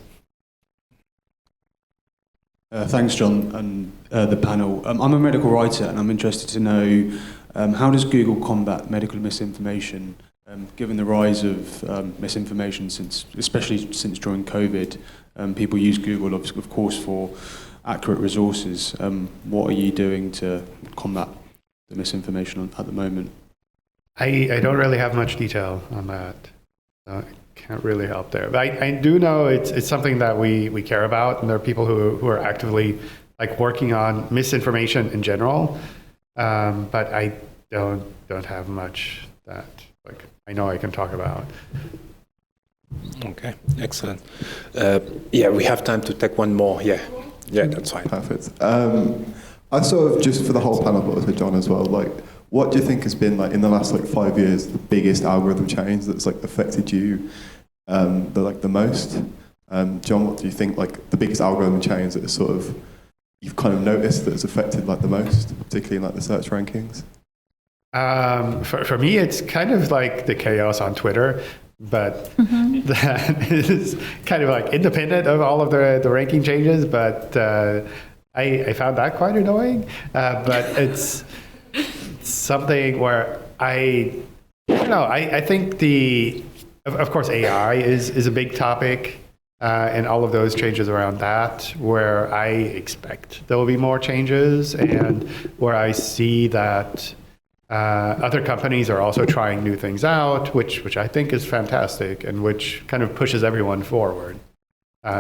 Thanks, John, and the panel. I'm a medical writer, and I'm interested to know how does Google combat medical misinformation, given the rise of misinformation especially since during COVID. People use Google, of course, for accurate resources. What are you doing to combat the misinformation at the moment? I don't really have much detail on that. I can't really help there. But I do know it's something that we care about, and there are people who are actively like working on misinformation in general. But I don't have much that like I know I can talk about. Okay, excellent. We have time to take one more. Yeah, that's fine. Perfect. I sort of, just for the whole panel, but also John as well, like, what do you think has been, like, in the last, like, 5 years, the biggest algorithm change that's, like, affected you, the most? John, what do you think, like, the biggest algorithm change that is sort of, you've kind of noticed that has affected, like, the most, particularly in, like, the search rankings? For me, it's kind of like the chaos on Twitter, but that is kind of like independent of all of the ranking changes, but I found that quite annoying. But it's something where I don't know, I think of course, AI is a big topic, and all of those changes around that, where I expect there will be more changes, and where I see that other companies are also trying new things out, which I think is fantastic, and which kind of pushes everyone forward.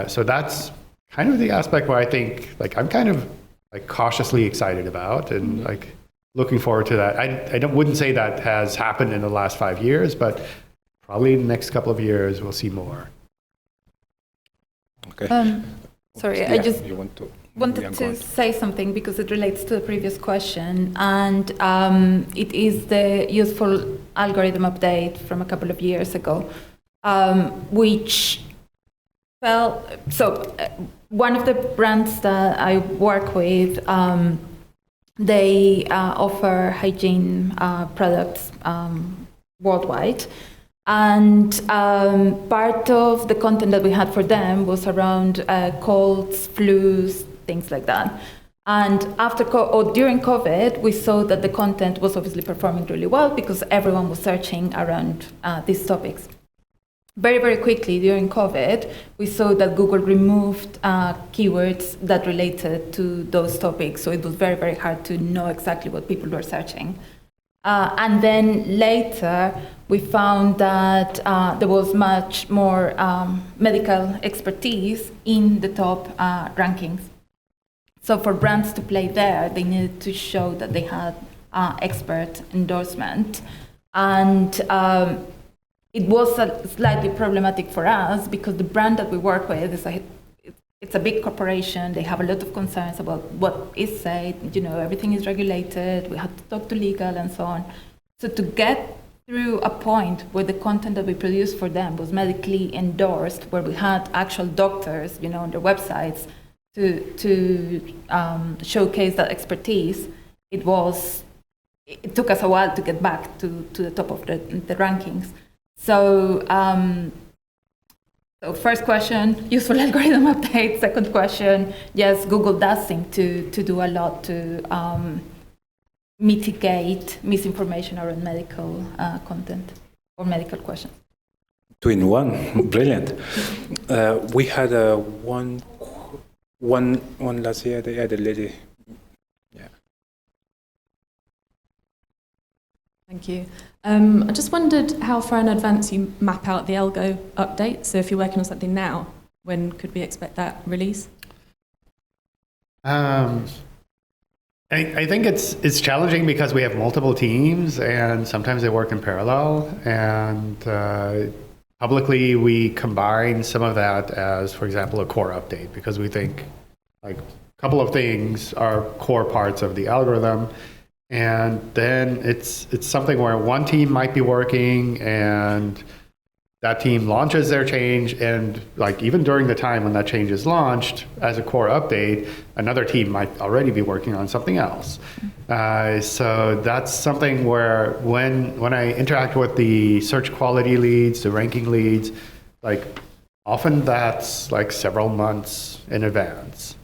So that's kind of the aspect where I think, like, I'm kind of like cautiously excited about, and like looking forward to that. I wouldn't say that has happened in the last 5 years, but probably in the next couple of years we'll see more. Okay. Sorry, Yeah, I just you want to, wanted to say something because it relates to the previous question, and it is the useful algorithm update from a couple of years ago, which one of the brands that I work with, they offer hygiene products worldwide. And part of the content that we had for them was around colds, flus, things like that. And during COVID, we saw that the content was obviously performing really well because everyone was searching around these topics. Very, very quickly during COVID, we saw that Google removed keywords that related to those topics. So it was very, very hard to know exactly what people were searching. And then later, we found that there was much more medical expertise in the top rankings. So for brands to play there, they needed to show that they had expert endorsement. And it was slightly problematic for us because the brand that we work with it's a big corporation. They have a lot of concerns about what is said. Everything is regulated. We have to talk to legal and so on. So to get through a point where the content that we produced for them was medically endorsed, where we had actual doctors, on their websites to showcase that expertise, it took us a while to get back to the top of the rankings. So. So first question, useful algorithm update. Second question, yes, Google does seem to do a lot to mitigate misinformation around medical content or medical questions. 2 in 1, brilliant. We had one last year. They had a lady. Yeah. Thank you. I just wondered how far in advance you map out the algo update. So if you're working on something now, when could we expect that release? I think it's challenging because we have multiple teams and sometimes they work in parallel. And publicly, we combine some of that as, for example, a core update because we think like a couple of things are core parts of the algorithm. And then it's something where one team might be working and that team launches their change, and like even during the time when that change is launched as a core update, another team might already be working on something else. So that's something where when I interact with the search quality leads, the ranking leads, like often that's like several months in advance.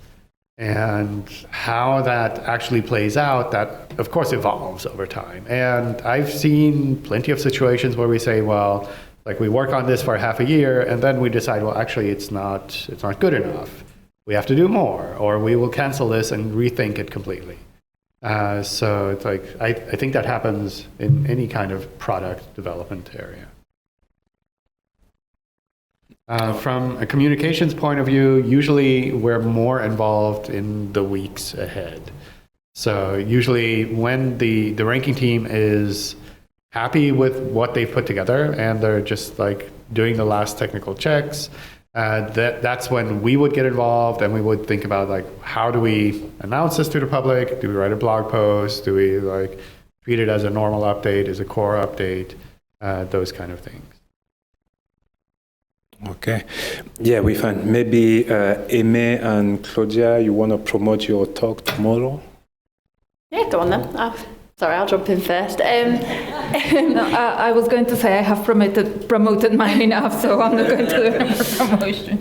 And how that actually plays out, that of course evolves over time. And I've seen plenty of situations where we say, well, like we work on this for half a year and then we decide, well, actually it's not good enough. We have to do more, or we will cancel this and rethink it completely. So it's like, I think that happens in any kind of product development area. From a communications point of view, usually we're more involved in the weeks ahead. So usually when the ranking team is happy with what they've put together and they're just like doing the last technical checks, that's when we would get involved and we would think about like, how do we announce this to the public? Do we write a blog post? Do we like treat it as a normal update, as a core update? Those kind of things. Okay. Yeah, we find maybe Aimee and Claudia, you want to promote your talk tomorrow? Yeah, go on then. Sorry, I'll jump in first. No, I was going to say I have promoted mine enough, so I'm not going to do any more promotion.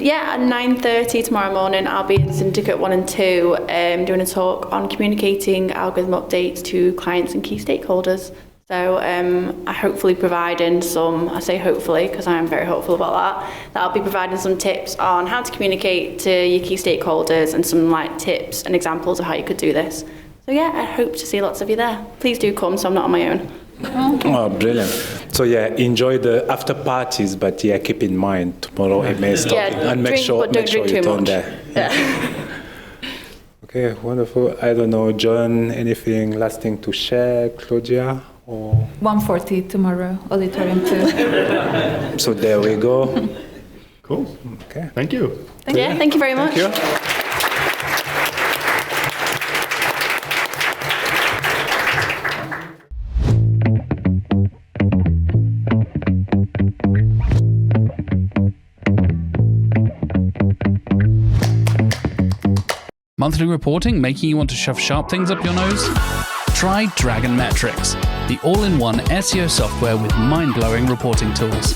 Yeah, at 9:30 tomorrow morning, I'll be in Syndicate 1 and 2 doing a talk on communicating algorithm updates to clients and key stakeholders. So I hopefully providing some, I say hopefully because I am very hopeful about that I'll be providing some tips on how to communicate to your key stakeholders and some like tips and examples of how you could do this. So yeah, I hope to see lots of you there. Please do come so I'm not on my own. Oh, brilliant. So yeah, enjoy the after parties, but yeah, keep in mind tomorrow Aimee is talking. And make sure you turn there. Yeah. Okay, wonderful. I don't know, John, anything last thing to share, Claudia? Or 1:40 tomorrow, auditorium 2. So there we go. Cool. Okay. Thank you. Thank you very much. Thank you. Monthly reporting making you want to shove sharp things up your nose? Try Dragon Metrics, the all-in-one SEO software with mind-blowing reporting tools.